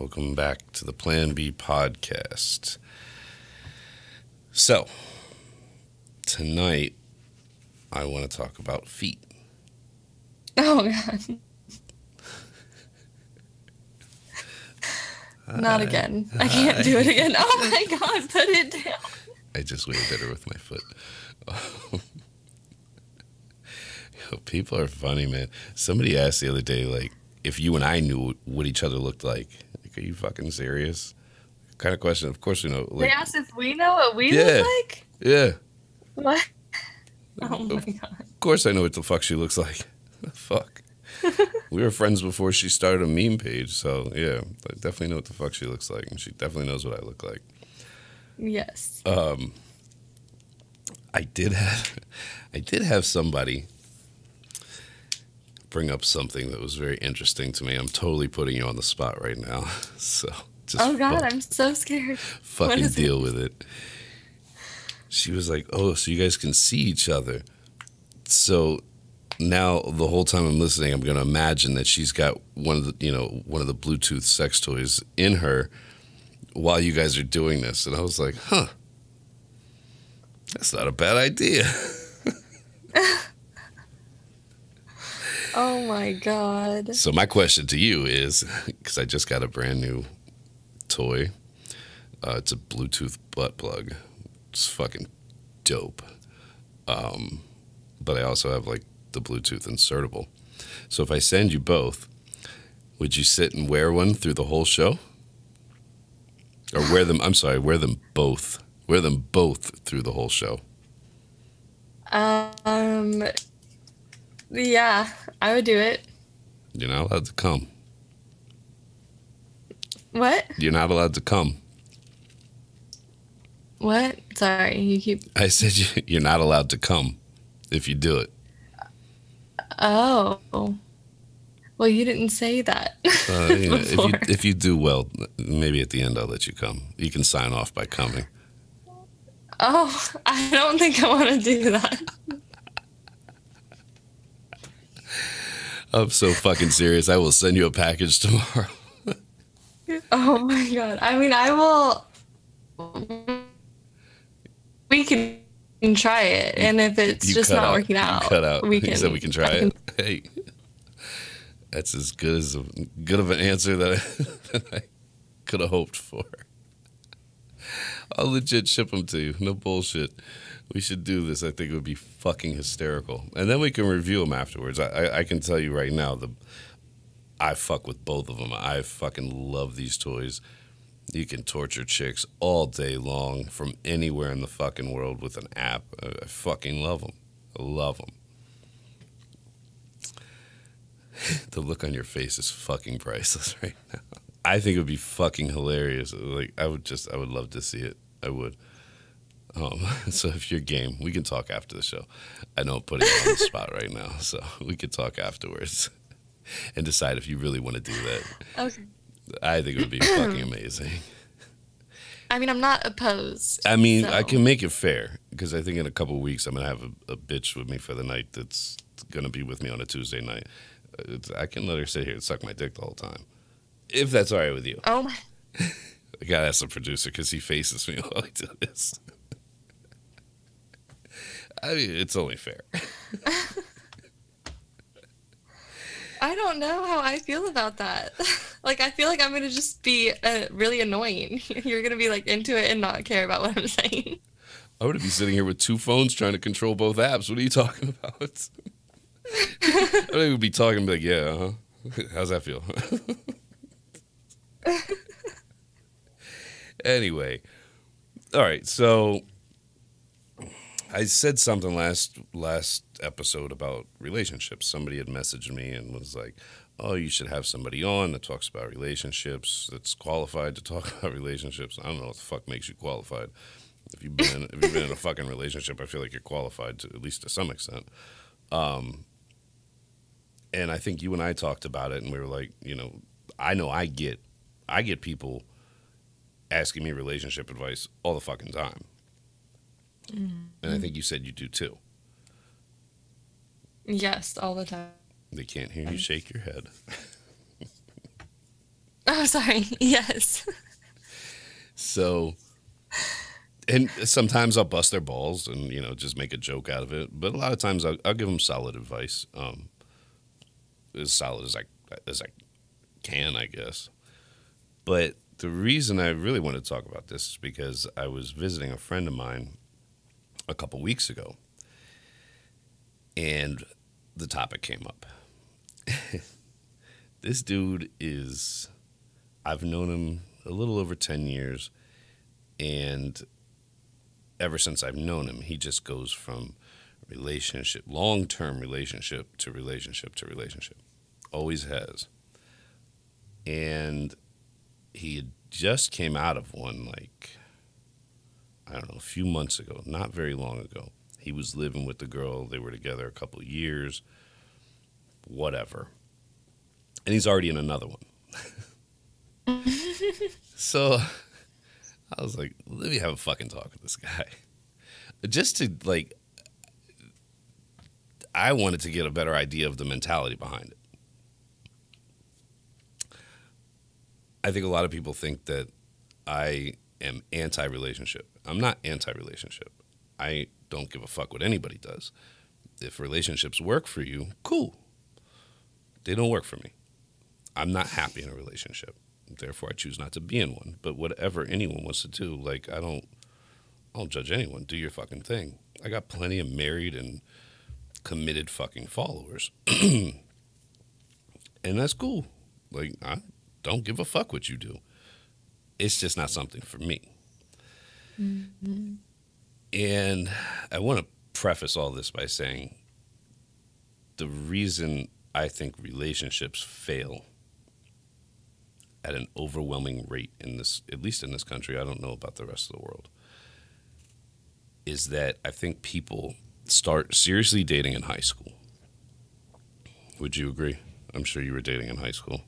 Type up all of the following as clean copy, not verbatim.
Welcome back to the Plan B podcast. So, tonight I want to talk about feet. Oh, God. Not again. I can't do it again. Oh, my God. Put it down. I just waved at her with my foot. People are funny, man. Somebody asked the other day, like, if you and I knew what each other looked like. Like, are you fucking serious? What kind of question? Of course we know. Like, They asked if we know what we look like? Yeah. What? Oh, my God. Of course I know what the fuck she looks like. The fuck. We were friends before she started a meme page, so yeah, I definitely know what the fuck she looks like, and she definitely knows what I look like. Yes. I did have somebody bring up something that was very interesting to me. I'm totally putting you on the spot right now, so just oh, God, I'm so scared. fucking deal with it. She was like, "Oh, so you guys can see each other." So now the whole time I'm listening, I'm going to imagine that she's got one of the Bluetooth sex toys in her while you guys are doing this. And I was like, huh, that's not a bad idea. Oh, my God. So my question to you is, because I just got a brand new toy. It's a Bluetooth butt plug. It's fucking dope. But I also have like the Bluetooth insertable. So if I send you both, would you sit and wear one through the whole show? Or wear them both. Wear them both through the whole show. Yeah, I would do it. You're not allowed to come. What? You're not allowed to come. What? Sorry, you keep... I said you're not allowed to come if you do it. Oh. Well, you didn't say that. If you do well, maybe at the end I'll let you come. You can sign off by coming. Oh, I don't think I want to do that. I'm so fucking serious. I will send you a package tomorrow. Oh my God. I mean, I will. We can try it, and if it's just not working out, cut out. We can. You said we can try it. Hey, that's as good of an answer that I could have hoped for. I'll legit ship them to you. No bullshit. We should do this. I think it would be fucking hysterical. And then we can review them afterwards. I can tell you right now, I fuck with both of them. I fucking love these toys. You can torture chicks all day long from anywhere in the fucking world with an app. I fucking love them. I love them. The look on your face is fucking priceless right now. I think it would be fucking hilarious. Like I would love to see it. I would. So if you're game, we can talk after the show. I know I'm putting you on the spot right now, so we could talk afterwards and decide if you really want to do that. Okay. I think it would be fucking amazing. I mean, I'm not opposed. I mean, so. I can make it fair because I think in a couple of weeks I'm gonna have a bitch with me for the night that's gonna be with me on a Tuesday night. I can let her sit here and suck my dick the whole time, if that's all right with you. Oh my! I gotta ask the producer because he faces me while I do this. I mean, it's only fair. I don't know how I feel about that. Like, I feel like I'm going to just be really annoying. You're going to be, like, into it and not care about what I'm saying. I would be sitting here with two phones trying to control both apps. What are you talking about? I would be talking and be like, yeah, uh-huh. How's that feel? Anyway. All right, so I said something last episode about relationships. Somebody had messaged me and was like, "Oh, you should have somebody on that talks about relationships, that's qualified to talk about relationships." I don't know what the fuck makes you qualified. If you've been in a fucking relationship, I feel like you're qualified to at least to some extent. And I think you and I talked about it, and we were like, I know I get people asking me relationship advice all the fucking time. Mm-hmm. And I think you said you do too. Yes, all the time. They can't hear you shake your head. Oh, sorry. Yes. So, and sometimes I'll bust their balls and, just make a joke out of it. But a lot of times I'll give them solid advice, as solid as I can, I guess. But the reason I really want to talk about this is because I was visiting a friend of mine a couple weeks ago, and the topic came up. This dude I've known him a little over 10 years, and ever since I've known him, he just goes from long-term relationship to relationship to relationship. Always has. And he had just came out of one, like, I don't know, a few months ago, not very long ago. He was living with the girl. They were together a couple of years, whatever. And he's already in another one. So I was like, let me have a fucking talk with this guy. Just to, like, I wanted to get a better idea of the mentality behind it. I think a lot of people think that I am anti-relationship. I'm not anti-relationship. I don't give a fuck what anybody does. If relationships work for you, cool. They don't work for me. I'm not happy in a relationship. Therefore, I choose not to be in one. But whatever anyone wants to do, like, I don't judge anyone. Do your fucking thing. I got plenty of married and committed fucking followers. And that's cool. Like, I don't give a fuck what you do. It's just not something for me. Mm-hmm. And I want to preface all this by saying the reason I think relationships fail at an overwhelming rate in this, at least in this country, I don't know about the rest of the world, is that I think people start seriously dating in high school. Would you agree? I'm sure you were dating in high school.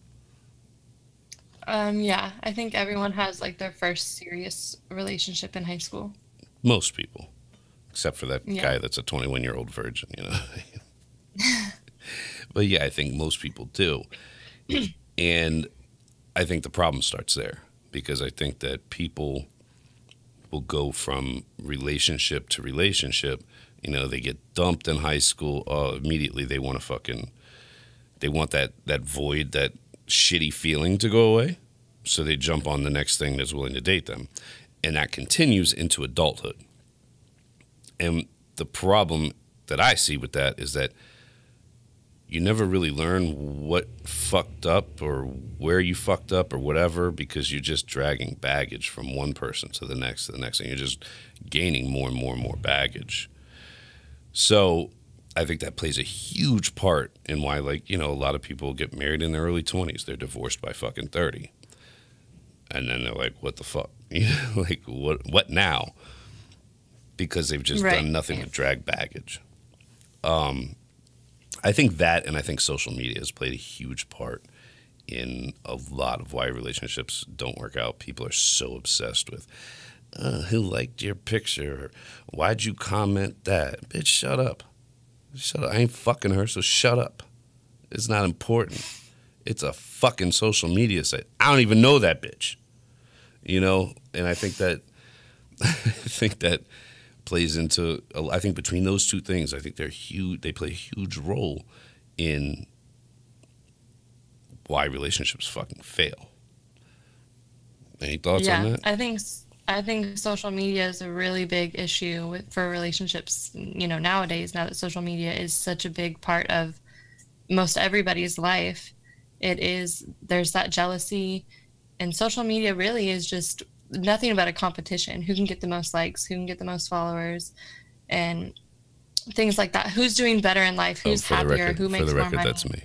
Yeah, I think everyone has like their first serious relationship in high school. Most people, except for that Yeah. guy that's a 21-year-old virgin, But yeah, I think most people do. And I think the problem starts there because I think that people will go from relationship to relationship. They get dumped in high school. Oh, immediately they want to they want that void, that shitty feeling to go away. So they jump on the next thing that's willing to date them. And that continues into adulthood. And the problem that I see with that is that you never really learn what fucked up or where you fucked up or whatever because you're just dragging baggage from one person to the next, and you're just gaining more and more and more baggage. So I think that plays a huge part in why, like, a lot of people get married in their early 20s. They're divorced by fucking 30. And then they're like, what the fuck? Like, what now? Because they've just done nothing to drag baggage. I think that, and I think social media has played a huge part in a lot of why relationships don't work out. People are so obsessed with, who liked your picture? Why'd you comment that? Bitch, shut up. Shut up. I ain't fucking her, so shut up. It's not important. It's a fucking social media site. I don't even know that bitch. And I think that plays into, I think between those two things, I think they're huge. They play a huge role in why relationships fucking fail. Any thoughts on that? I think social media is a really big issue for relationships, nowadays, now that social media is such a big part of most everybody's life. There's that jealousy, and social media really is just nothing but a competition. Who can get the most likes, who can get the most followers, and things like that. Who's doing better in life, who's happier, who makes more money. For the record, that's me.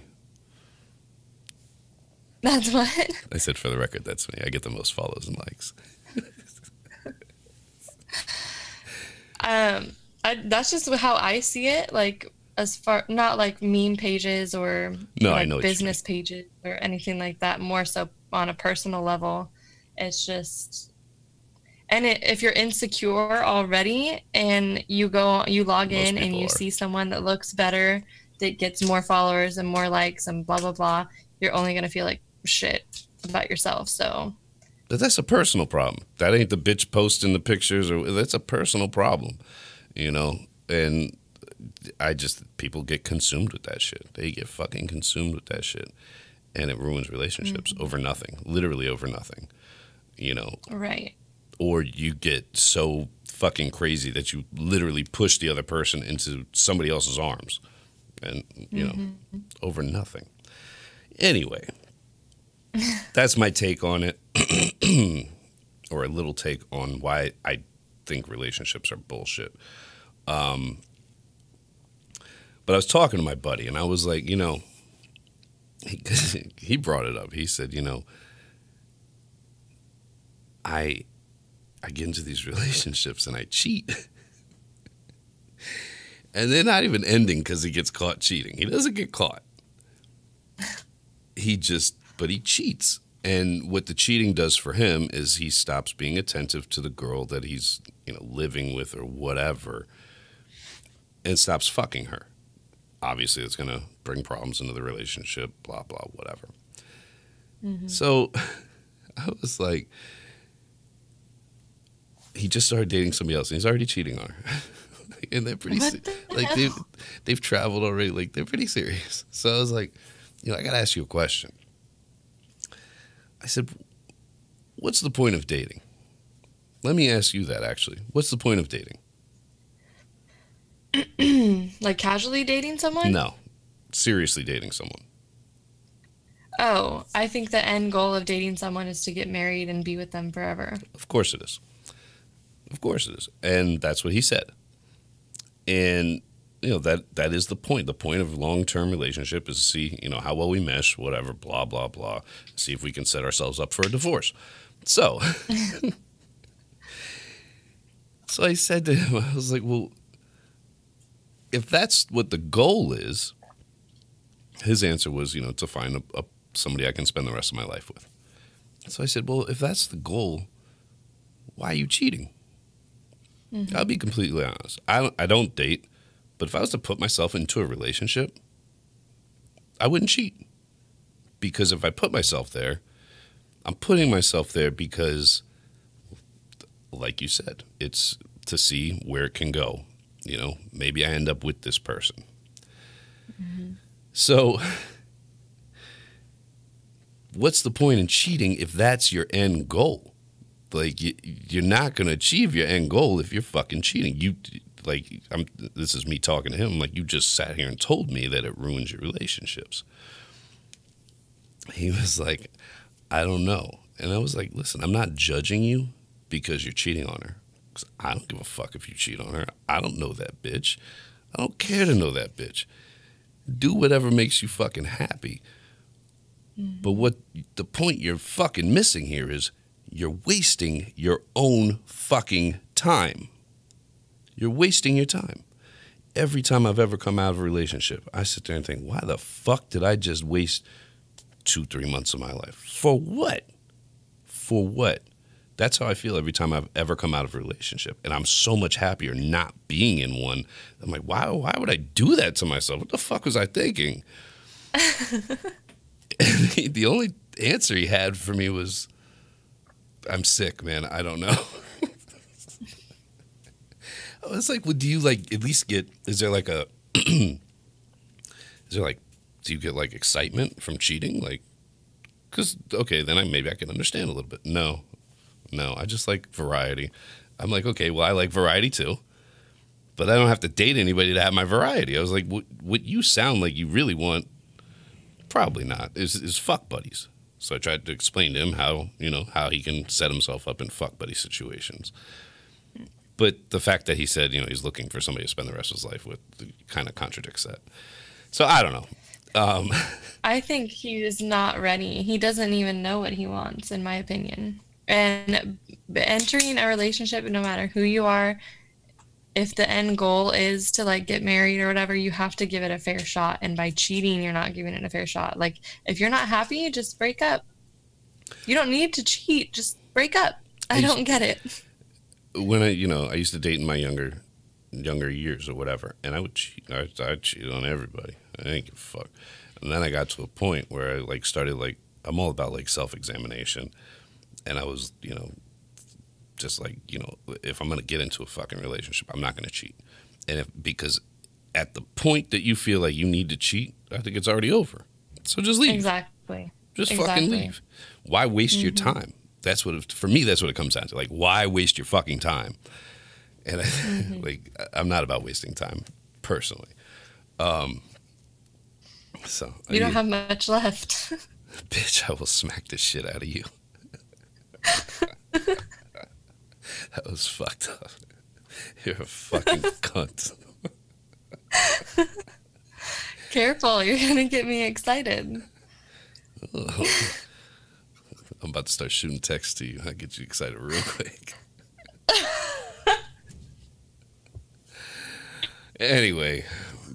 That's what? I said, for the record, that's me. I get the most follows and likes. That's just how I see it. Like, as far, not like meme pages or I know business pages or anything like that. More so on a personal level. It's just, and if you're insecure already and you log in and you see someone that looks better, that gets more followers and more likes and blah blah blah, you're only gonna feel like shit about yourself. So But that's a personal problem. That ain't the bitch posting the pictures, or that's a personal problem, you know. And people get consumed with that shit. They get fucking consumed with that shit, and it ruins relationships over nothing, literally over nothing, you know. right. Or you get so fucking crazy that you literally push the other person into somebody else's arms, and you know, over nothing. Anyway, that's my take on it, or a little take on why I think relationships are bullshit. But I was talking to my buddy, and I was like, you know, he brought it up. He said, you know, I get into these relationships and I cheat. And they're not even ending because he gets caught cheating. He doesn't get caught. But he cheats. And what the cheating does for him is he stops being attentive to the girl that he's, you know, living with or whatever, and stops fucking her. Obviously, it's going to bring problems into the relationship, blah, blah, whatever. So I was like, he just started dating somebody else, and he's already cheating on her. And they're pretty, like, they've traveled already. Like, they're pretty serious. So I was like, you know, I got to ask you a question. I said, what's the point of dating? Let me ask you that, actually. What's the point of dating? Like casually dating someone? No. Seriously dating someone. Oh, I think the end goal of dating someone is to get married and be with them forever. Of course it is. Of course it is. And that's what he said. And, you know, that is the point. The point of a long-term relationship is to see, you know, how well we mesh, whatever, blah, blah, blah. See if we can set ourselves up for a divorce. So, so I said to him, I was like, well, if that's what the goal is, his answer was, you know, to find somebody I can spend the rest of my life with. So I said, well, if that's the goal, why are you cheating? I'll be completely honest. I don't date, but if I was to put myself into a relationship, I wouldn't cheat. Because if I put myself there, I'm putting myself there because, like you said, it's to see where it can go. You know, maybe I end up with this person. So what's the point in cheating if that's your end goal? Like, you're not going to achieve your end goal if you're fucking cheating. This is me talking to him. Like, you just sat here and told me that it ruins your relationships. He was like, I don't know. And I was like, listen, I'm not judging you because you're cheating on her. Because I don't give a fuck if you cheat on her. I don't know that bitch. I don't care to know that bitch. Do whatever makes you fucking happy. But what the point you're fucking missing here is you're wasting your own fucking time. You're wasting your time. Every time I've ever come out of a relationship, I sit there and think, why the fuck did I just waste 2-3 months of my life? For what? For what? That's how I feel every time I've ever come out of a relationship. And I'm so much happier not being in one. I'm like, why would I do that to myself? What the fuck was I thinking? And the only answer he had for me was, I'm sick, man. I don't know. I was like, well, do you like at least get, is there like, do you get like excitement from cheating? Like, because, okay, then maybe I can understand a little bit. No, I just like variety. I'm like, okay, well, I like variety too, but I don't have to date anybody to have my variety. I was like, what you sound like you really want, probably not, is fuck buddies. So I tried to explain to him how he can set himself up in fuck buddy situations. But the fact that he said, he's looking for somebody to spend the rest of his life with kind of contradicts that. So I don't know. I think he is not ready. He doesn't even know what he wants, in my opinion. And entering a relationship, no matter who you are, if the end goal is to like get married or whatever, you have to give it a fair shot. And by cheating, you're not giving it a fair shot. Like, if you're not happy, just break up. You don't need to cheat. Just break up. I don't get it. When I used to date in my younger years or whatever, and I would cheat. I'd cheat on everybody. I didn't give a fuck. And then I got to a point where I like started like I'm all about like self-examination, and I was, just like, if I'm gonna get into a fucking relationship, I'm not gonna cheat, and because at the point that you feel like you need to cheat, I think it's already over. So just leave. Exactly. Just fucking leave. Why waste your time? That's for me. That's what it comes down to. Like, why waste your fucking time? And I'm not about wasting time personally. So you don't have much left. Bitch, I will smack the shit out of you. That was fucked up. You're a fucking cunt. Careful, you're gonna get me excited. I'm about to start shooting texts to you. I'll get you excited real quick. Anyway,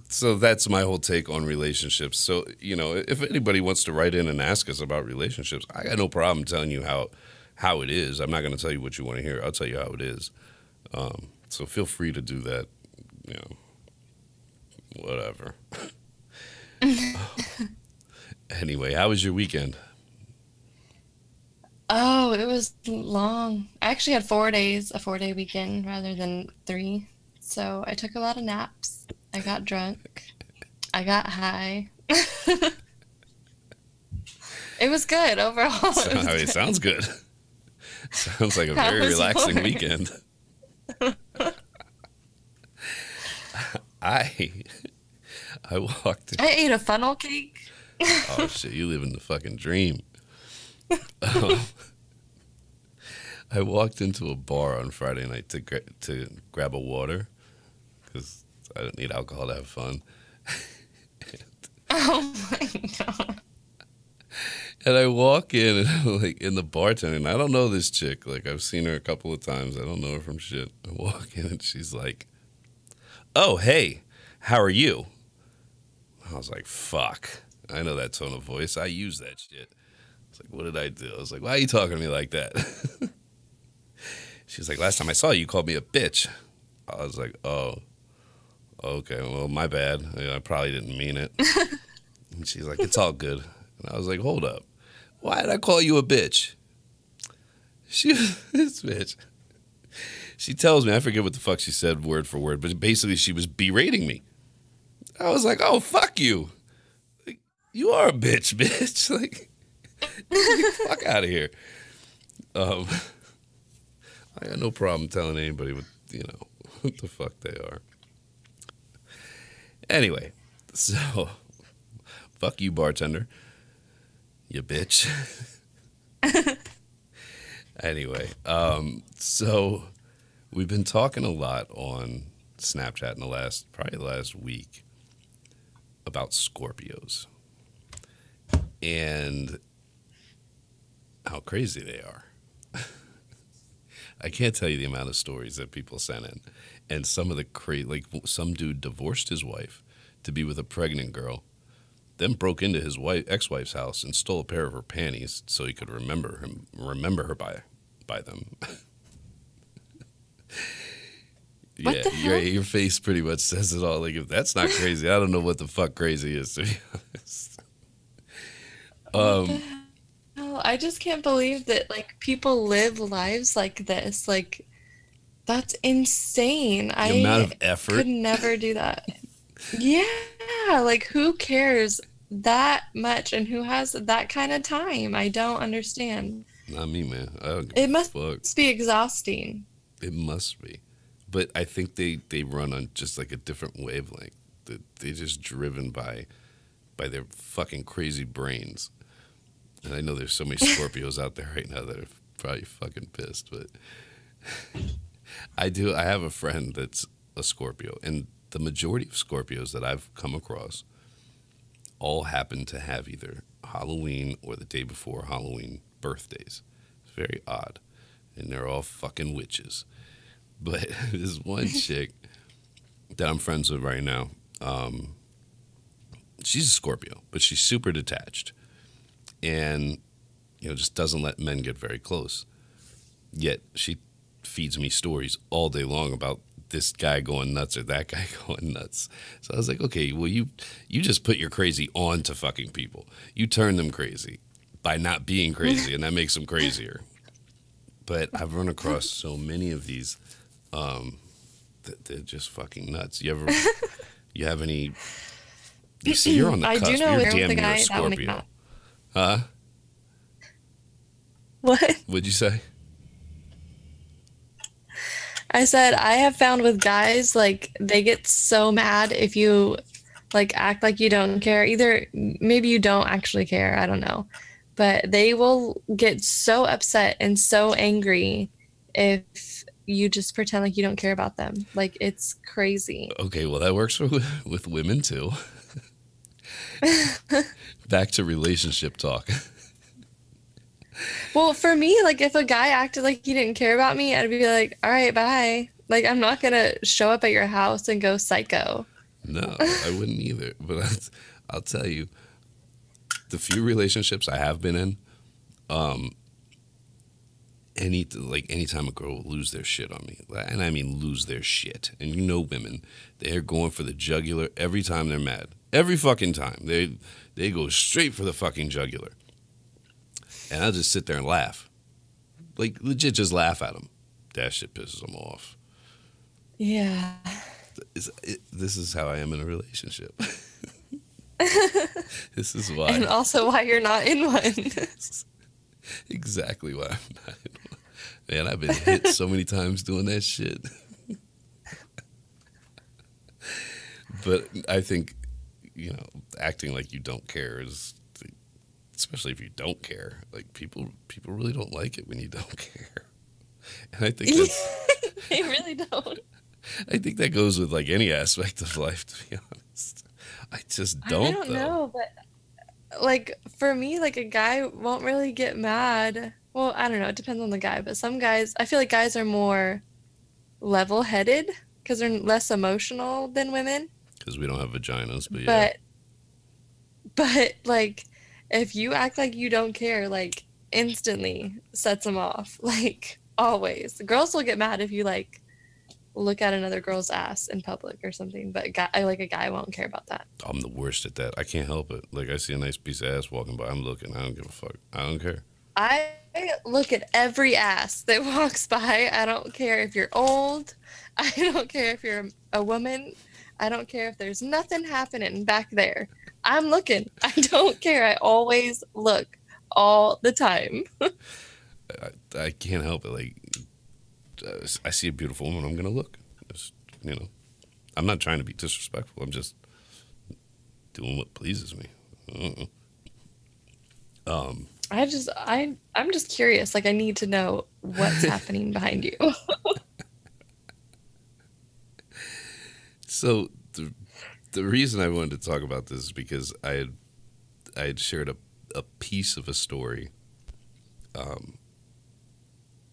so that's my whole take on relationships. So, if anybody wants to write in and ask us about relationships, I got no problem telling you how it is. I'm not going to tell you what you want to hear. I'll tell you how it is. So feel free to do that. Whatever. Anyway, how was your weekend? Oh, it was long. I actually had 4 days, a 4-day weekend rather than 3. So I took a lot of naps. I got drunk. I got high. It was good overall. It sounds good. Sounds like a very relaxing weekend. I walked in. I ate a funnel cake. Oh shit, you live in the fucking dream. I walked into a bar on Friday night to grab a water because I didn't need alcohol to have fun. Oh my God. And I walk in and like in the bartender, and I don't know this chick. Like I've seen her a couple of times. I don't know her from shit. I walk in and she's like, "Oh, hey, how are you?" I was like, "Fuck." I know that tone of voice. I use that shit. It's like, what did I do? I was like, why are you talking to me like that? She was like, last time I saw you, you called me a bitch. I was like, oh, okay, well, my bad. I probably didn't mean it. And she's like, it's all good. And I was like, hold up. Why did I call you a bitch? This bitch. She tells me, I forget what the fuck she said word for word, but basically she was berating me. I was like, oh, fuck you. Like, you are a bitch. Like, get the fuck out of here. I got no problem telling anybody what the fuck they are. Anyway, so fuck you, bartender. You bitch. Anyway, so we've been talking a lot on Snapchat in probably the last week about Scorpios and how crazy they are. I can't tell you the amount of stories that people sent in, and some of the like some dude divorced his wife to be with a pregnant girl, then broke into his ex-wife's house and stole a pair of her panties so he could remember her by them. What the hell? Your face pretty much says it all. Like, if that's not crazy, I don't know what the fuck crazy is, to be honest. No, I just can't believe that like people live lives like this. Like that's insane. The amount of effort. Could never do that. Yeah, like who cares that much and who has that kind of time? I don't understand. Not me, man. I don't give It a must fuck. be exhausting. It must be. But I think they run on just like a different wavelength. They're just driven by their fucking crazy brains. And I know there's so many Scorpios out there right now that are probably fucking pissed, but I have a friend that's a Scorpio, and the majority of Scorpios that I've come across all happen to have either Halloween or the day before Halloween birthdays. It's very odd. And they're all fucking witches. But this one chick that I'm friends with right now, she's a Scorpio, but she's super detached. And, just doesn't let men get very close. Yet she feeds me stories all day long about this guy going nuts or that guy going nuts. So I was like, okay, well, you just put your crazy on to fucking people. You turn them crazy. by not being crazy, and that makes them crazier. But I've run across so many of these that they're just fucking nuts. You have any? You see, you're on the cusp. I do know You're with damn the near a guy that will make Scorpio. not. Huh? What? What'd you say? I said I have found with guys, like, they get so mad if you like act like you don't care. Either maybe you don't actually care, I don't know. But they will get so upset and so angry if you just pretend like you don't care about them. Like, it's crazy. Okay, well, that works with women too. Back to relationship talk. Well, for me, like, if a guy acted like he didn't care about me, I'd be like, all right, bye. Like, I'm not gonna show up at your house and go psycho. No, I wouldn't either. But I'll tell you, the few relationships I have been in, anytime a girl will lose their shit on me, and I mean lose their shit, and you know women, they're going for the jugular every time they're mad. Every fucking time. They go straight for the fucking jugular. And I'll just sit there and laugh. Like, legit just laugh at them. That shit pisses them off. Yeah. This is how I am in a relationship. This is why. And also why you're not in one. Exactly why I'm not in one. Man, I've been hit so many times doing that shit. But I think, acting like you don't care is, especially if you don't care, like people really don't like it when you don't care. And I think that's, They really don't. I think that goes with like any aspect of life, to be honest. I just don't. I don't know, but like for me, like a guy won't really get mad. Well, I don't know. It depends on the guy, but some guys, I feel like guys are more level-headed because they're less emotional than women. Because we don't have vaginas, but yeah. But like, if you act like you don't care, like instantly sets them off. Like always, girls will get mad if you like look at another girl's ass in public or something. But a guy won't care about that. I'm the worst at that. I can't help it. Like, I see a nice piece of ass walking by, I'm looking. I don't give a fuck. I don't care. I look at every ass that walks by. I don't care if you're old. I don't care if you're a woman. I don't care if there's nothing happening back there. I'm looking. I don't care. I always look all the time. I can't help it. Like, I see a beautiful woman, I'm going to look. Just, I'm not trying to be disrespectful. I'm just doing what pleases me. I'm just curious. Like, I need to know what's happening behind you. So the reason I wanted to talk about this is because I had shared a piece of a story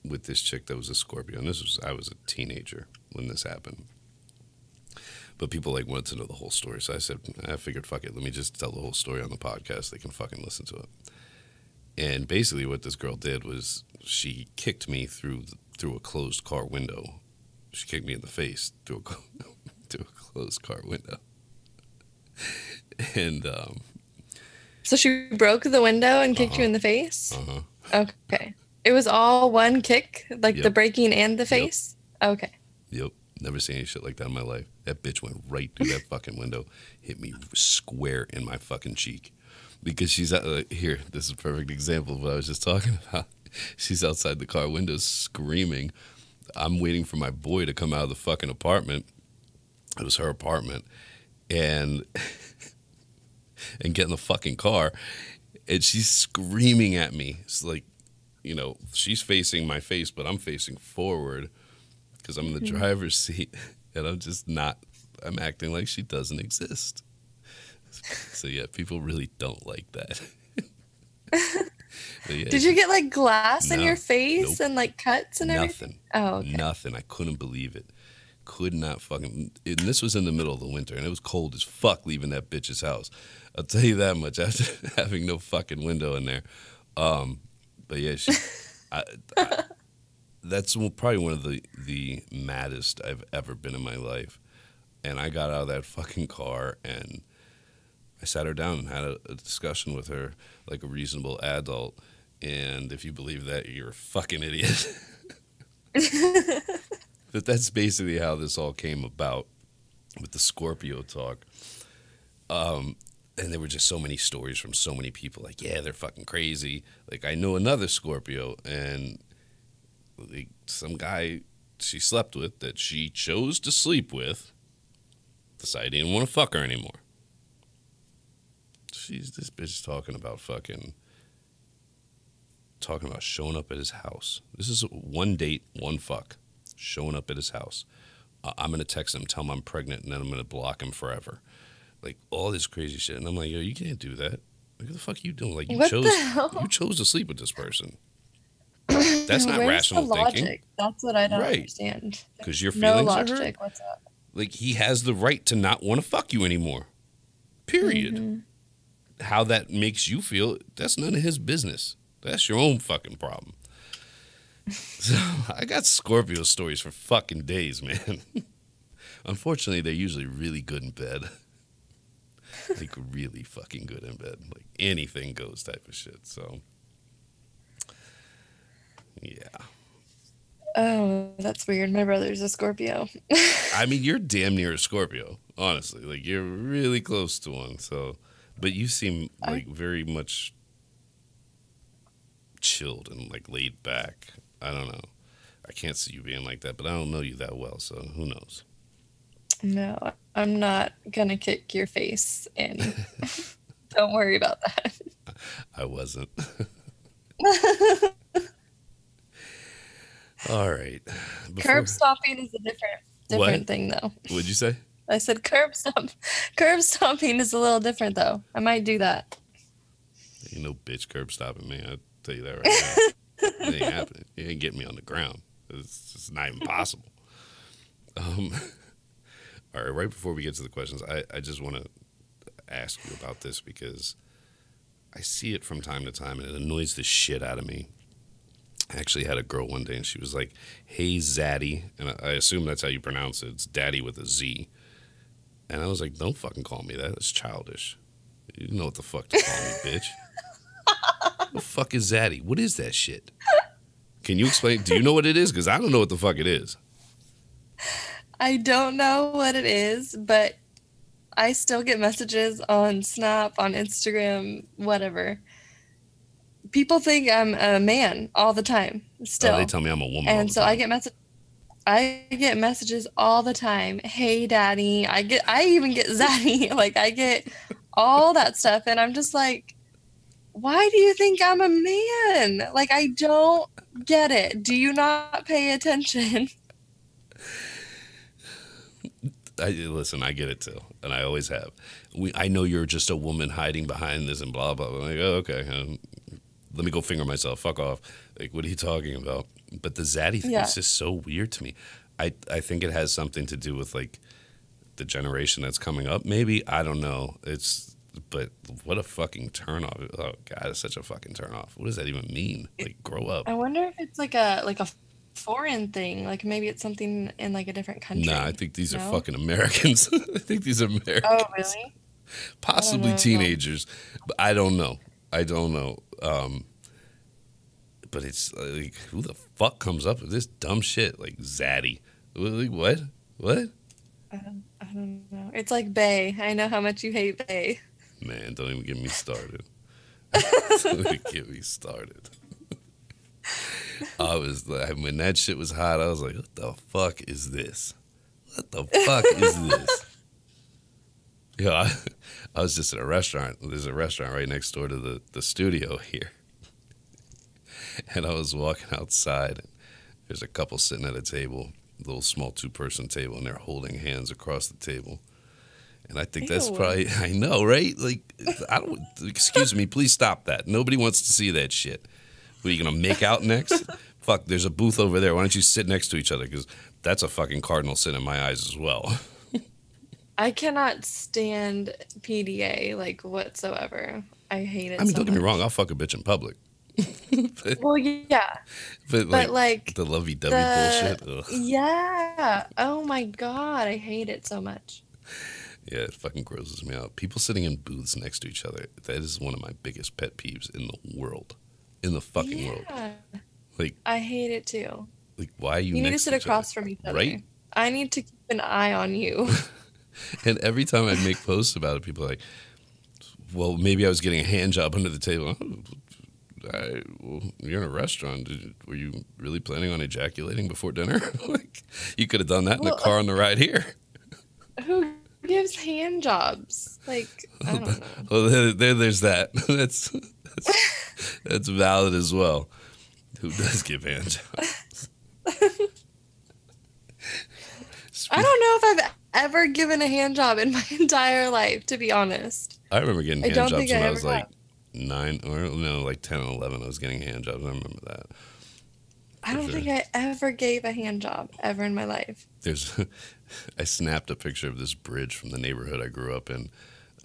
with this chick that was a Scorpio, and I was a teenager when this happened. But people wanted to know the whole story, so I figured, fuck it, let me just tell the whole story on the podcast. They can fucking listen to it. And basically, what this girl did was she kicked me through a closed car window. She kicked me in the face through a closed car window. And so she broke the window and kicked you in the face? Okay. It was all one kick, like the breaking and the face? Yep. Okay. Yep. Never seen any shit like that in my life. That bitch went right through that fucking window, hit me square in my fucking cheek. Because she's here, this is a perfect example of what I was just talking about. She's outside the car window screaming. I'm waiting for my boy to come out of the fucking apartment. It was her apartment. And get in the fucking car. And she's screaming at me. It's like, she's facing my face, but I'm facing forward because I'm in the driver's seat. And I'm acting like she doesn't exist. So yeah, people really don't like that. Yeah, did you get glass in your face and cuts and everything? Oh, okay. Nothing. I couldn't believe it. Could not fucking. And this was in the middle of the winter, and it was cold as fuck leaving that bitch's house. I'll tell you that much after having no fucking window in there. But yeah, that's probably one of the maddest I've ever been in my life. And I got out of that fucking car and I sat her down and had a discussion with her like a reasonable adult. And if you believe that, you're a fucking idiot. But that's basically how this all came about with the Scorpio talk. And there were just so many stories from so many people like, yeah, they're fucking crazy. Like, I know another Scorpio, and like, some guy she slept with that she chose to sleep with decided he didn't want to fuck her anymore. She's this bitch talking about showing up at his house. This is one date, one fuck. Showing up at his house. I'm going to text him, tell him I'm pregnant, and then I'm going to block him forever. Like, all this crazy shit. And I'm like, yo, you can't do that. Like, what the fuck are you doing? Like, you chose to sleep with this person. That's not rational the logic? thinking. That's what I don't understand. Because your feelings no are hurt. logic. What's up? Like, he has the right to not want to fuck you anymore. Period. Mm-hmm. How that makes you feel, that's none of his business. That's your own fucking problem. So, I got Scorpio stories for fucking days, man. Unfortunately, they're usually really good in bed. Like, really fucking good in bed. Like, anything goes type of shit. So, yeah. Oh, that's weird. My brother's a Scorpio. I mean, you're damn near a Scorpio, honestly. Like, you're really close to one. So, but you seem like very much chilled and like laid back. I don't know. I can't see you being like that, but I don't know you that well, so who knows? No, I'm not gonna kick your face in. Don't worry about that. I wasn't. All right. Curb stomping is a different thing, though. What'd you say? I said curb stomping is a little different, though. I might do that. Ain't no bitch curb stopping me. I'll tell you that right now. It ain't happening. You ain't getting me on the ground. It's just not even possible. All right, right before we get to the questions, I just want to ask you about this because I see it from time to time and it annoys the shit out of me. I actually had a girl one day and she was like, hey, Zaddy. And I assume that's how you pronounce it. It's daddy with a Z. And I was like, don't fucking call me that. It's childish. You know what the fuck to call me, bitch. What the fuck is Zaddy? What is that shit? Can you explain? Do you know what it is? Because I don't know what the fuck it is. I don't know what it is, but I still get messages on Snap, on Instagram, whatever. People think I'm a man all the time. Still, they tell me I'm a woman. And so I get messages all the time. Hey, daddy. I even get zaddy. Like, I get all that stuff, and I'm just like, why do you think I'm a man? Like, I don't get it. Do you not pay attention? Listen, I get it too, and I always have. I know you're just a woman hiding behind this and blah, blah, blah. I'm like, oh, okay, let me go finger myself. Fuck off. Like, what are you talking about? But the zaddy thing is just so weird to me. I think it has something to do with, like, the generation that's coming up. Maybe. I don't know. But what a fucking turnoff. Oh, God, it's such a fucking turnoff. What does that even mean? Like, grow up. I wonder if it's like a foreign thing. Like, maybe it's something in, like, a different country. Nah, I think these are fucking Americans. I think these are Americans. Oh, really? Possibly teenagers. But I don't know. But it's like, who the fuck comes up with this dumb shit? Like, zaddy. Like, what? I don't know. It's like bae. I know how much you hate bae. Man, don't even get me started. I was like, when that shit was hot, I was like, what the fuck is this? Yeah, I was just at a restaurant. There's a restaurant right next door to the studio here. And I was walking outside. And there's a couple sitting at a table, a little small 2-person table, and they're holding hands across the table. And I think that's probably, I know, right? Like, excuse me, please stop that. Nobody wants to see that shit. What, are you going to make out next? Fuck, there's a booth over there. Why don't you sit next to each other? Because that's a fucking cardinal sin in my eyes as well. I cannot stand PDA, like, whatsoever. I hate it. I mean, don't get me wrong. I'll fuck a bitch in public. Well, yeah. But like the lovey-dovey bullshit. Ugh. Yeah. Oh, my God. I hate it so much. Yeah, it fucking grosses me out. People sitting in booths next to each other. That is one of my biggest pet peeves in the world. In the fucking world. Like, I hate it too. like, why are you You need to next sit to each across other? from each other. Right? I need to keep an eye on you. And every time I make posts about it, people are like, well, maybe I was getting a hand job under the table. Well, you're in a restaurant. Were you really planning on ejaculating before dinner? Like, you could have done that in the car on the ride here. Who gives hand jobs? Like, I don't know. Well, there's that. That's valid as well. Who does give hand jobs? I don't know if I've ever given a hand job in my entire life, to be honest. I remember getting hand jobs when I was like have. 9 or no, like 10 and 11. I was getting hand jobs. I remember that. I don't think I ever gave a hand job ever in my life. I snapped a picture of this bridge from the neighborhood I grew up in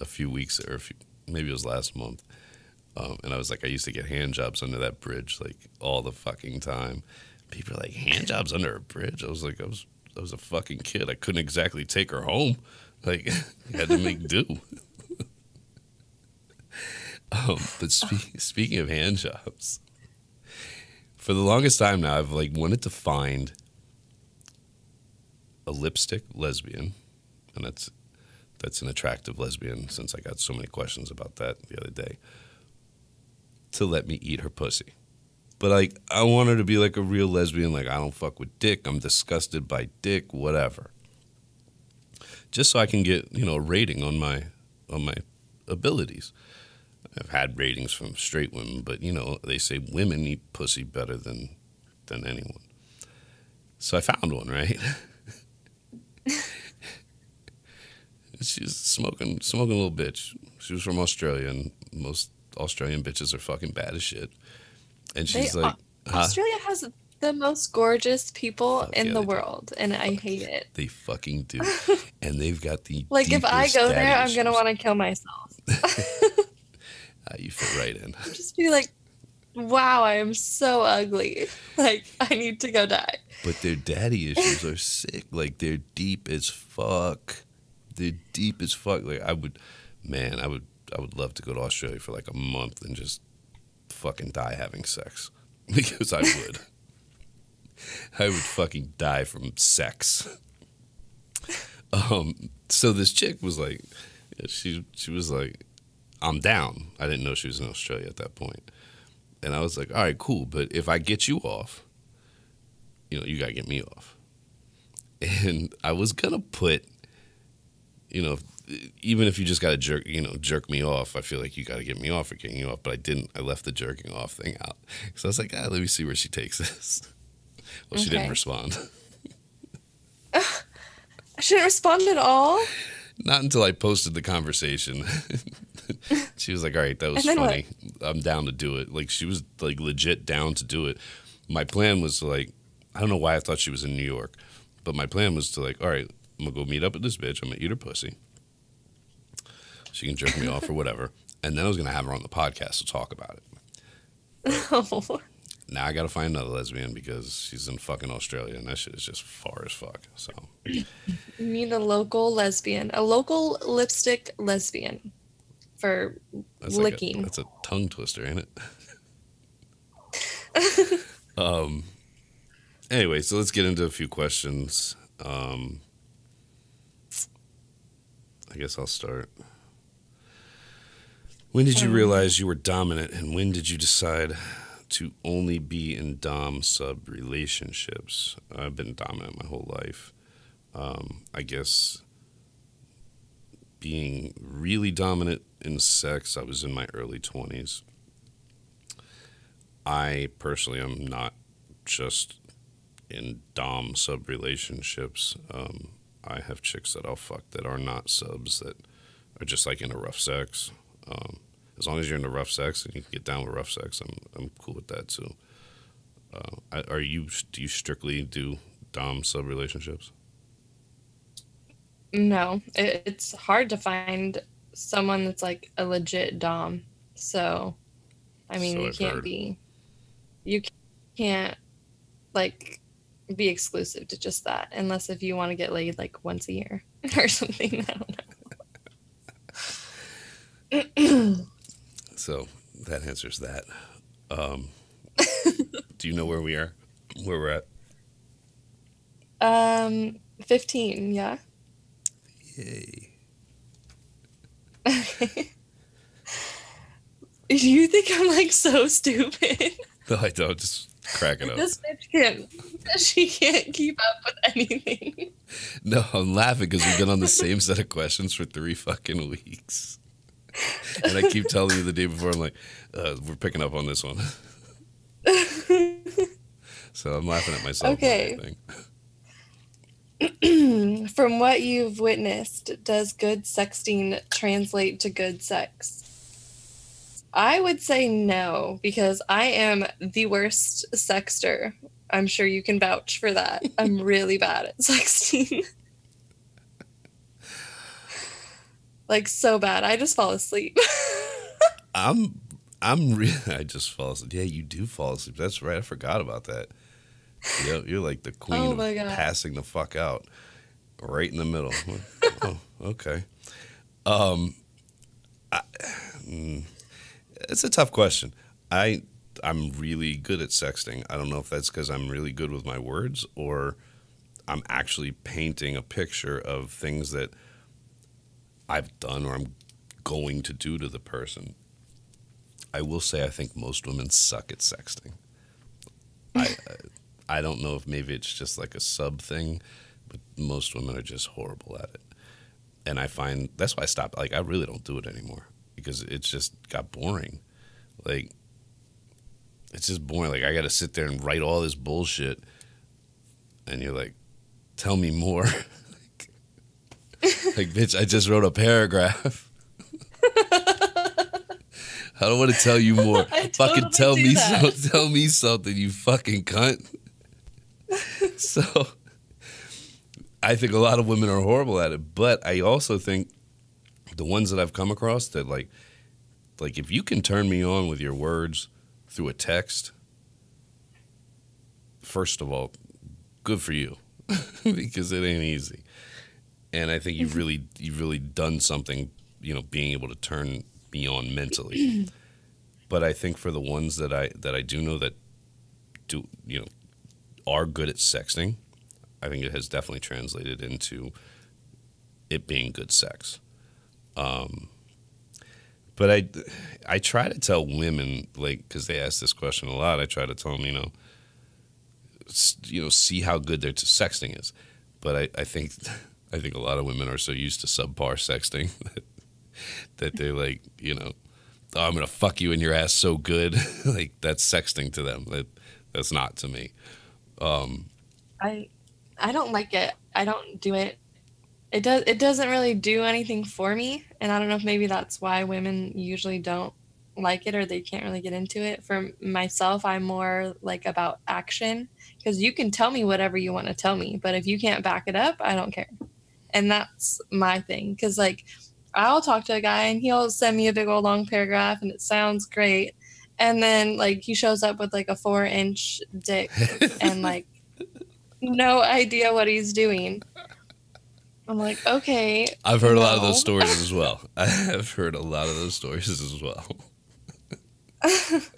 a few weeks, maybe it was last month. And I was like, I used to get hand jobs under that bridge like all the fucking time. People are like, hand jobs under a bridge? I was like, I was a fucking kid. I couldn't exactly take her home. Like, I had to make do. But speaking of hand jobs, for the longest time now, I've like wanted to find a lipstick lesbian, and that's an attractive lesbian, since I got so many questions about that the other day, to let me eat her pussy. But like, I want her to be like a real lesbian. Like, I don't fuck with dick. I'm disgusted by dick. Whatever. Just so I can get a rating on my abilities. I've had ratings from straight women, but they say women eat pussy better than anyone. So I found one, right? She's smoking little bitch. She was from Australia, and most Australian bitches are fucking bad as shit. And she's like, Australia has the most gorgeous people in the world, and I hate it. They fucking do. And they've got the like, if I go there, I'm gonna want to kill myself. You fit right in. Just be like, wow, I am so ugly. Like, I need to go die. But their daddy issues are sick. Like, they're deep as fuck. They're deep as fuck. Like, I would love to go to Australia for like a month and just fucking die having sex. Because I would. I would fucking die from sex. So this chick was like, she was like, I'm down. I didn't know she was in Australia at that point. And I was like, all right, cool. But if I get you off, you got to get me off. And I was going to put, even if you just got to jerk me off, I feel like you got to get me off or getting you off. But I didn't. I left the jerking off thing out. So I was like, let me see where she takes this. Well, she didn't respond. I shouldn't respond at all? Not until I posted the conversation. She was like, all right, that was funny. What? I'm down to do it. Like, she was like legit down to do it. My plan was to like, I don't know why I thought she was in New York, but my plan was to like, all right, I'm going to go meet up with this bitch. I'm going to eat her pussy. She can jerk me off or whatever. And then I was going to have her on the podcast to talk about it. Oh. Now I got to find another lesbian because she's in fucking Australia and that shit is just far as fuck. So you need a local lesbian, a local lipstick lesbian for licking. That's a tongue twister, ain't it? Anyway, so let's get into a few questions. I guess I'll start. When did you realize you were dominant, and when did you decide to only be in dom-sub relationships? I've been dominant my whole life. I guess being really dominant in sex, I was in my early 20s. I personally am not just in dom-sub relationships. I have chicks that I'll fuck that are not subs, that are just like into rough sex. As long as you're into rough sex and you can get down with rough sex, I'm cool with that too. Do you strictly do dom-sub relationships? No, it's hard to find someone that's like a legit dom. So, I mean, you can't like be exclusive to just that, unless if you want to get laid like once a year or something. I don't know. So that answers that. Um, do you know where we are? Where we're at? 15, yeah. Yay. You think I'm like so stupid? No, I don't. Just crack it up. This bitch can't. She can't keep up with anything. No, I'm laughing because we've been on the same set of questions for 3 fucking weeks. And I keep telling you the day before, I'm like, we're picking up on this one. So I'm laughing at myself. Okay. From what you've witnessed, does good sexting translate to good sex? I would say no, because I am the worst sexter. I'm sure you can vouch for that. I'm really bad at sexting. Like, so bad. I just fall asleep. I'm really, I just fall asleep. Yeah, you do fall asleep. That's right. I forgot about that. You're like the queen of passing the fuck out right in the middle. Oh, okay. It's a tough question. I'm really good at sexting. I don't know if that's because I'm really good with my words or I'm actually painting a picture of things that I've done or I'm going to do to the person. I will say I think most women suck at sexting. I don't know if maybe it's just like a sub thing, but most women are just horrible at it. And I find that's why I stopped. Like, I really don't do it anymore because it's just got boring. Like, it's just boring. Like, I got to sit there and write all this bullshit. And you're like, tell me more. Like, bitch, I just wrote a paragraph. I don't want to tell you more. Fucking tell me something, you fucking cunt. So, I think a lot of women are horrible at it, but I also think the ones that I've come across that like if you can turn me on with your words through a text, first of all, good for you, because it ain't easy. And I think you've really done something, being able to turn me on mentally. But I think for the ones that I do know that do, are good at sexting, I think it has definitely translated into it being good sex. But I try to tell women, like, because they ask this question a lot, I try to tell them, see how good their sexting is. But I think a lot of women are so used to subpar sexting that they're like, oh, I'm going to fuck you in your ass so good. Like, that's sexting to them. That's not to me. I don't like it. I don't do it. It doesn't really do anything for me, and I don't know if maybe that's why women usually don't like it or they can't really get into it. For myself, I'm more like about action, because you can tell me whatever you want to tell me, but if you can't back it up, I don't care. And that's my thing, because like I'll talk to a guy and he'll send me a big old long paragraph and it sounds great, and then like he shows up with like a 4-inch dick and like no idea what he's doing. I'm like, okay. I've heard a lot of those stories as well. I have heard a lot of those stories as well.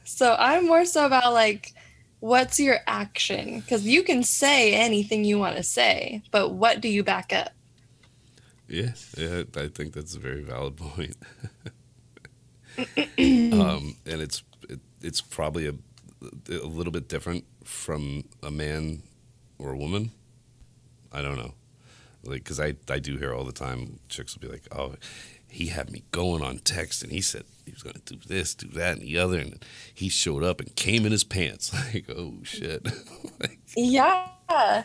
So I'm more so about like, what's your action? Because you can say anything you want to say, but what do you back up? Yeah, I think that's a very valid point. And it's probably a little bit different from a man or a woman. I don't know. Like, because I do hear all the time, chicks will be like, oh, he had me going on text and he said he was going to do this, do that, and the other, and he showed up and came in his pants. Like, oh shit. Like, yeah.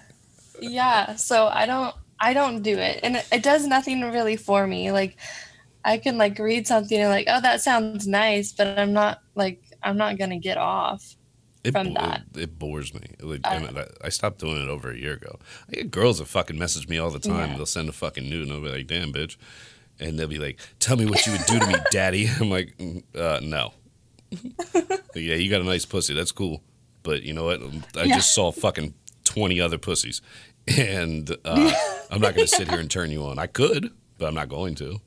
So I don't do it, and it does nothing really for me. Like, I can like read something and like, oh, that sounds nice, but I'm not gonna get off from that. It bores me. Like, I stopped doing it over a year ago. I get girls that fucking message me all the time. Yeah. They'll send a fucking nude and I'll be like, damn, bitch. And they'll be like, tell me what you would do to me, daddy. I'm like, no. Yeah, you got a nice pussy. That's cool. But you know what? I just saw fucking 20 other pussies. And I'm not going to sit here and turn you on. I could, but I'm not going to.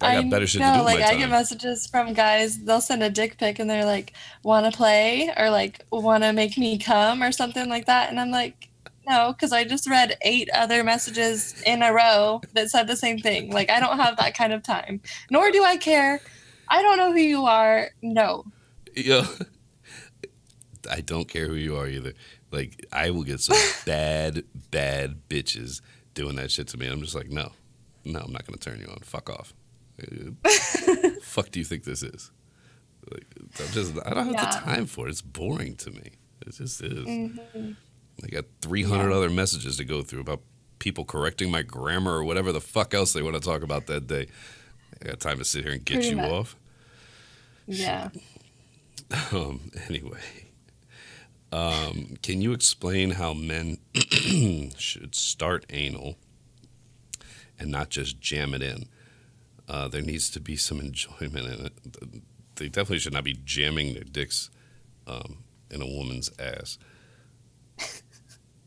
I got better shit to do with like my I get time. messages from guys, they'll send a dick pic and they're like, wanna play or like wanna make me come or something like that. And I'm like, no, because I just read 8 other messages in a row that said the same thing. Like I don't have that kind of time. Nor do I care. I don't know who you are. No. Yo, I don't care who you are either. Like, I will get some bad, bad bitches doing that shit to me. I'm just like, no, I'm not going to turn you on. Fuck off. Fuck do you think this is? Like, I don't have the time for it. It's boring to me. It just is. Mm-hmm. I got 300 other messages to go through about people correcting my grammar or whatever the fuck else they want to talk about that day. I got time to sit here and get you off. Yeah. Anyway, can you explain how men should start anal and not just jam it in? There needs to be some enjoyment in it. They definitely should not be jamming their dicks in a woman's ass.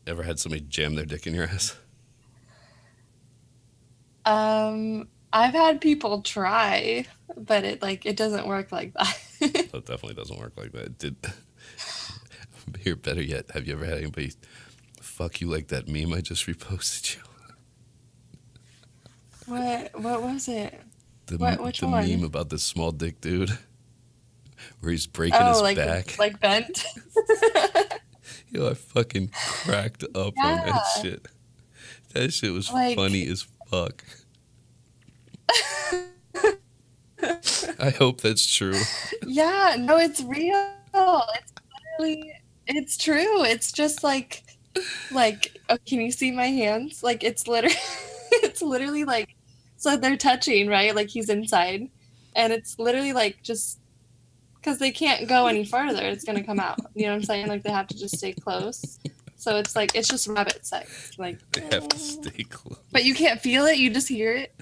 Ever had somebody jam their dick in your ass? I've had people try, but it doesn't work like that. It definitely doesn't work like that. Here, better yet, have you ever had anybody fuck you like that meme I just reposted you? What was it? Which the one? meme about this small dick dude where he's breaking his back. Like bent? Yo, I fucking cracked up on that shit. That shit was funny as fuck. I hope that's true. Yeah, no, it's real. It's literally, it's true. It's just like, oh, can you see my hands? Like, it's literally like, so they're touching, right? Like he's inside, and it's literally like just because they can't go any further, it's gonna come out. You know what I'm saying? Like they have to just stay close. So it's like it's just rabbit sex. Like they have to stay close. But you can't feel it. You just hear it.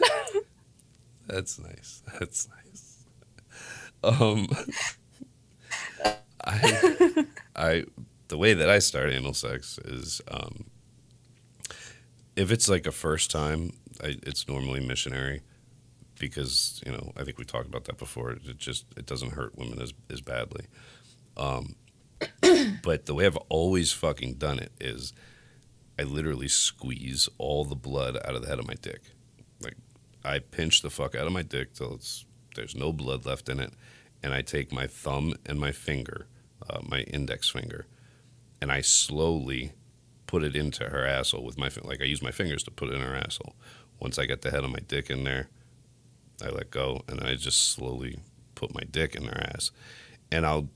That's nice. That's nice. I the way that I start anal sex is if it's like a first time, it's normally missionary because I think we talked about that before. It doesn't hurt women as badly. But the way I've always fucking done it is I literally squeeze all the blood out of the head of my dick. Like I pinch the fuck out of my dick till there's no blood left in it, and I take my thumb and my finger, my index finger, and I slowly put it into her asshole with I use my fingers to put it in her asshole. Once I get the head of my dick in there, I let go, and then I just slowly put my dick in her ass. And I'll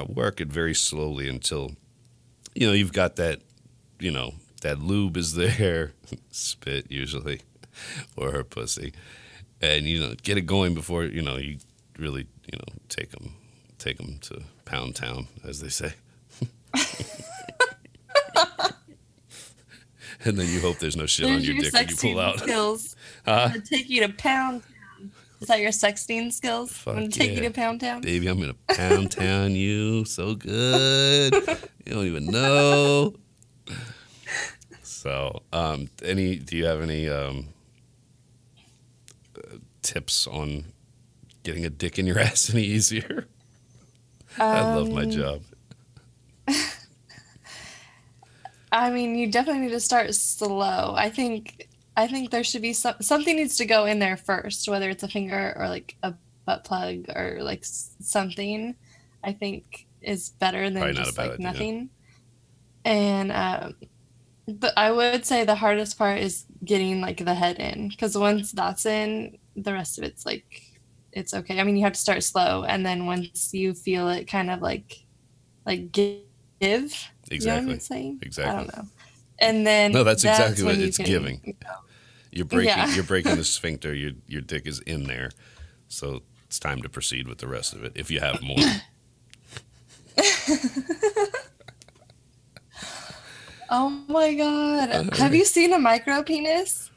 work it very slowly until, you've got that, that lube is there, spit usually, or her pussy, and get it going before you really take them to Pound Town, as they say. And then you hope there's no shit on your dick when you pull out. Skills. I'm gonna take you to Pound Town. Is that your sexting skills? Fuck I'm gonna take you to Pound Town. Baby, I'm gonna Pound Town you so good. You don't even know. So, do you have any tips on getting a dick in your ass any easier? I love my job. I mean, you definitely need to start slow. I think there should be something needs to go in there first, whether it's a finger or like a butt plug or like something. I think is better than just like nothing. And but I would say the hardest part is getting like the head in, because once that's in, the rest of it's like it's okay. I mean, you have to start slow, and then once you feel it kind of like give. Exactly. You know what I'm saying? Exactly. I don't know. And then no, that's exactly what it's giving. You're breaking. Yeah. You're breaking the sphincter. Your dick is in there, so it's time to proceed with the rest of it. If you have more. Oh my god! Have you seen a micro penis?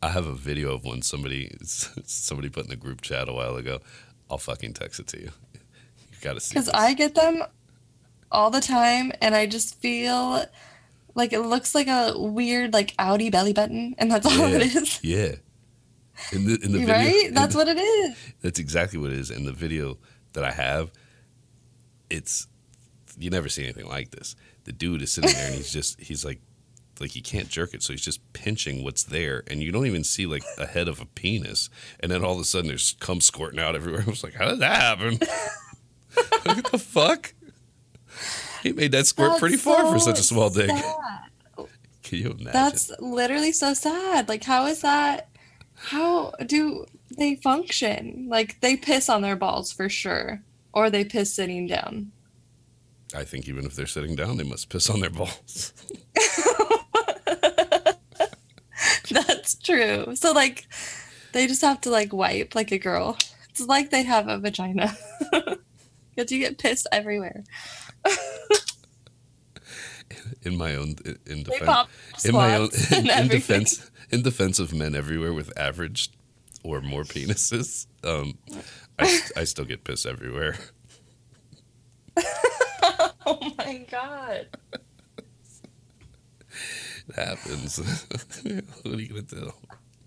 I have a video of one somebody put in the group chat a while ago. I'll fucking text it to you. You gotta see. Because I get them all the time, and I just feel like it looks like a weird like outie belly button, and that's all it is. Yeah. In the video, Right? That's what it is. That's exactly what it is. In the video that I have, it's you never see anything like this. The dude is sitting there and he's like he can't jerk it, so he's just pinching what's there, and you don't even see like a head of a penis, and then all of a sudden there's cum squirting out everywhere. I was like, how did that happen? What the fuck? He made that squirt pretty far for such a small dick. Can you imagine? That's literally so sad. Like, how is that? How do they function? Like, they piss on their balls for sure, or they piss sitting down. I think even if they're sitting down, they must piss on their balls. That's true. So, like, they just have to, like, wipe like a girl. It's like they have a vagina. Because you get pissed everywhere. In defense of men everywhere with average or more penises, I still get pissed everywhere. Oh my god. It happens. What are you gonna do?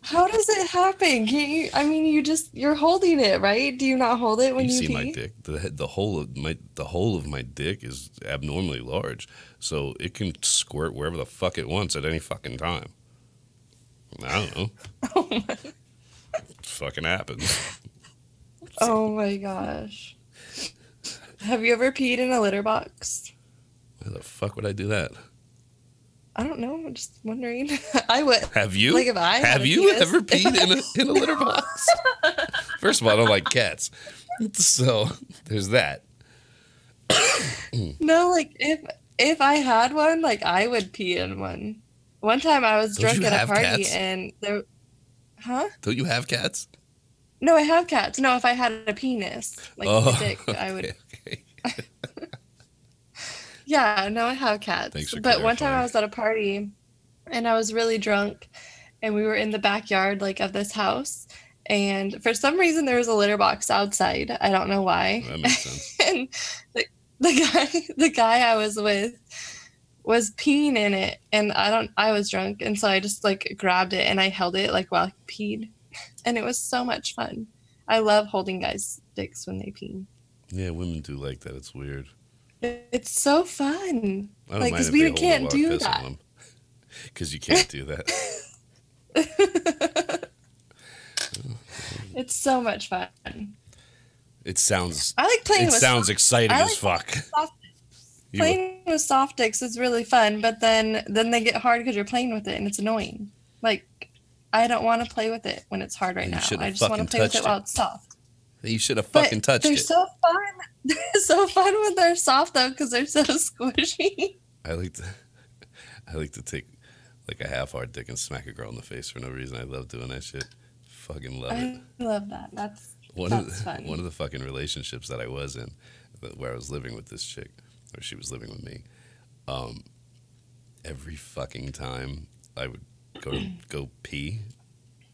How does it happen? Can you? I mean, you're holding it, right? Do you not hold it when you see pee? My dick? The whole of my dick is abnormally large, so it can squirt wherever the fuck it wants at any fucking time. I don't know. Oh my. It fucking happens. Oh my gosh. Have you ever peed in a litter box? Why the fuck would I do that? I don't know. I'm just wondering. I would. Have you? Like if I have you ever peed in a litter box? First of all, I don't like cats, so there's that. No, like if I had one, like I would pee in one. One time I was drunk at a party and there. Huh? Don't you have cats? No, I have cats. No, if I had a penis, like a dick, I would. Okay. Yeah, no, I have cats. Thanks for But one time clarifying. I was at a party and I was really drunk and we were in the backyard like of this house and for some reason there was a litter box outside. I don't know why. That makes sense. And the guy I was with was peeing in it and I was drunk and so I just like grabbed it and I held it like while he peed. And it was so much fun. I love holding guys' dicks when they pee. Yeah, women do like that. It's weird. It's so fun. I don't Like, mind because if we they hold can't it do while I piss on that. them. Because you can't do that. It's so much fun. It sounds. I like playing It with sounds exciting I as fuck. soft, playing with soft dicks is really fun, but then they get hard because you're playing with it and it's annoying. Like, I don't want to play with it when it's hard right now. I just want to play with it while it's soft. You should have fucking touched They're it. so fun. They're so fun when they're soft though because they're so squishy. I like to take like a half-hard dick and smack a girl in the face for no reason. I love doing that shit. Fucking love it. I love that. That's fun. One of the fucking relationships that I was in, where I was living with this chick, or she was living with me. Every fucking time I would go pee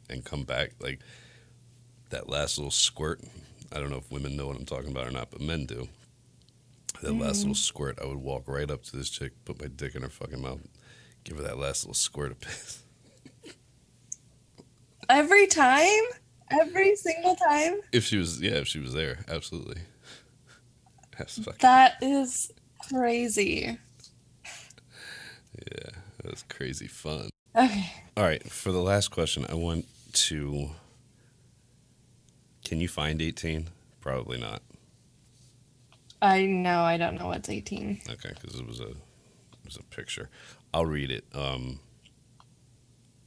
and come back, like that last little squirt. I don't know if women know what I'm talking about or not, but men do. That last little squirt, I would walk right up to this chick, put my dick in her fucking mouth, give her that last little squirt of piss. Every time? Every single time? If she was there, absolutely. That is crazy. Yeah, that was crazy fun. Okay. All right, for the last question, I want to. Can you find 18? Probably not. I don't know what's 18. Okay, because it was a picture. I'll read it, and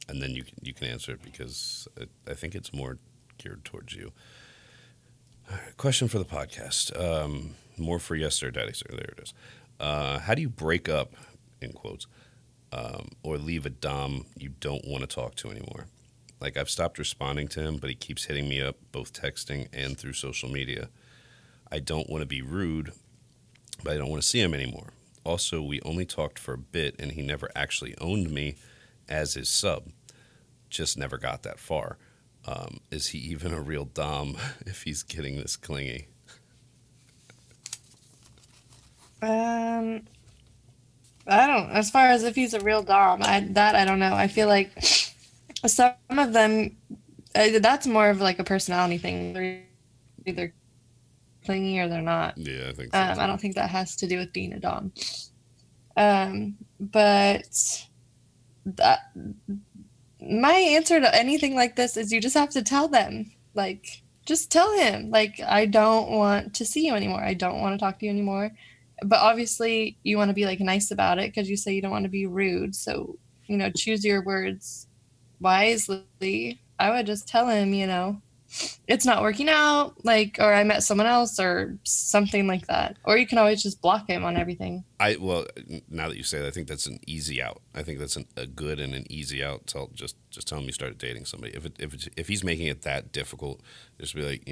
then you can answer it because I think it's more geared towards you. All right, question for the podcast. More for yes sir, daddy sir. There it is. How do you break up, in quotes, or leave a dom you don't want to talk to anymore? Like, I've stopped responding to him, but he keeps hitting me up, both texting and through social media. I don't want to be rude, but I don't want to see him anymore. Also, we only talked for a bit, and he never actually owned me as his sub. Just never got that far. Is he even a real dom if he's getting this clingy? I don't. As far as if he's a real dom, I don't know. I feel like some of them That's more of like a personality thing. They're either clingy or they're not. Yeah, I think so I too. don't think that has to do with being a dom. But that, my answer to anything like this is you just have to tell them. Like, just tell him, like, I don't want to see you anymore. I don't want to talk to you anymore. But obviously, you want to be like nice about it because you say you don't want to be rude. So, choose your words wisely. I would just tell him, it's not working out, like, or I met someone else or something like that. Or you can always just block him on everything. Well, now that you say that, I think that's an easy out. I think that's a good and an easy out. Just tell him you started dating somebody. If he's making it that difficult, just be like,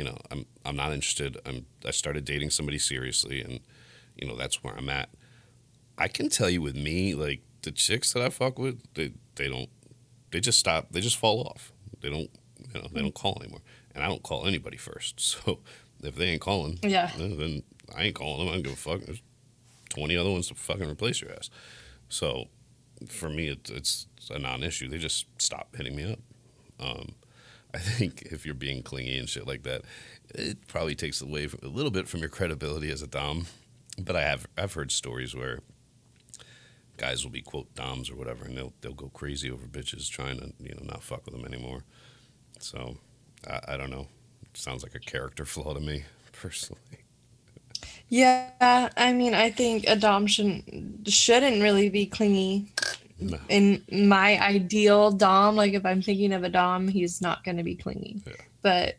I'm not interested. I started dating somebody seriously, and that's where I'm at. I can tell you with me, like the chicks that I fuck with, they don't. They just stop. They just fall off. They don't. They don't call anymore, and I don't call anybody first. So if they ain't calling, Yeah. then I ain't calling them. I don't give a fuck. There's 20 other ones to fucking replace your ass. So for me, it's a non-issue. They just stop hitting me up. I think if you're being clingy and shit like that, it probably takes away a little bit from your credibility as a dom. But I've heard stories where guys will be quote doms or whatever, and they'll go crazy over bitches trying to not fuck with them anymore. So I don't know. Sounds like a character flaw to me personally. Yeah, I mean, I think a dom shouldn't really be clingy. No. In my ideal dom, like if I'm thinking of a dom, he's not going to be clingy. Yeah. But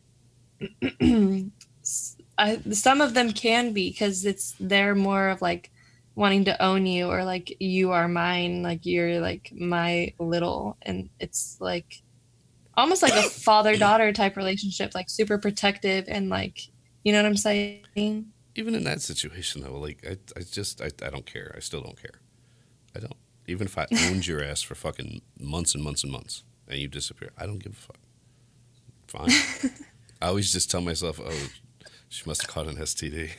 some of them can be because they're more of like wanting to own you or like you are mine, like you're like my little, and it's like almost like a father-daughter type relationship, like super protective and like, you know what I'm saying? Even in that situation though, like I don't care. I still don't care. I don't. Even if I owned your ass for fucking months and months and months and you disappear, I don't give a fuck. Fine. I always just tell myself, oh, she must have caught an STD.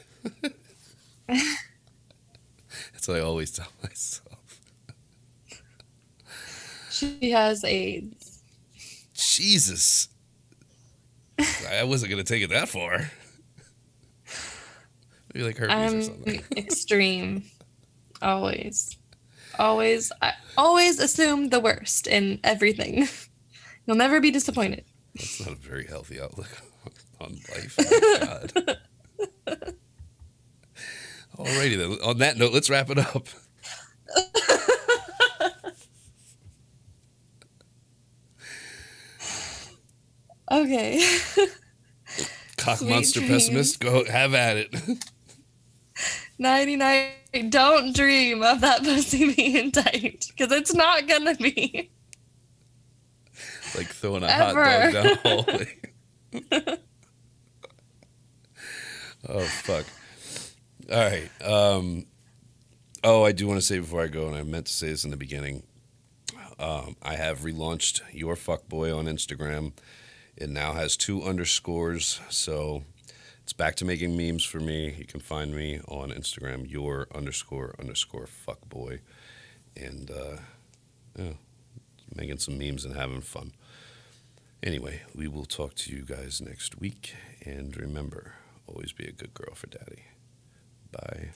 That's what I always tell myself. She has AIDS. Jesus. I wasn't going to take it that far. Maybe like herpes or something. Extreme. Always. I always assume the worst in everything. You'll never be disappointed. That's not a very healthy outlook on life. Oh, God. Alrighty then. On that note, let's wrap it up. Okay. Cock Sweet monster dreams. pessimist, go have at it. 99. Don't dream of that pussy being tight because it's not gonna be. Like throwing a Ever. hot dog down a hallway. Oh, fuck. All right. I do want to say before I go, and I meant to say this in the beginning, I have relaunched Your Fuckboy on Instagram. It now has 2 underscores, so it's back to making memes for me. You can find me on Instagram, Your __ Fuckboy. And, making some memes and having fun. Anyway, we will talk to you guys next week. And remember, always be a good girl for daddy. Bye.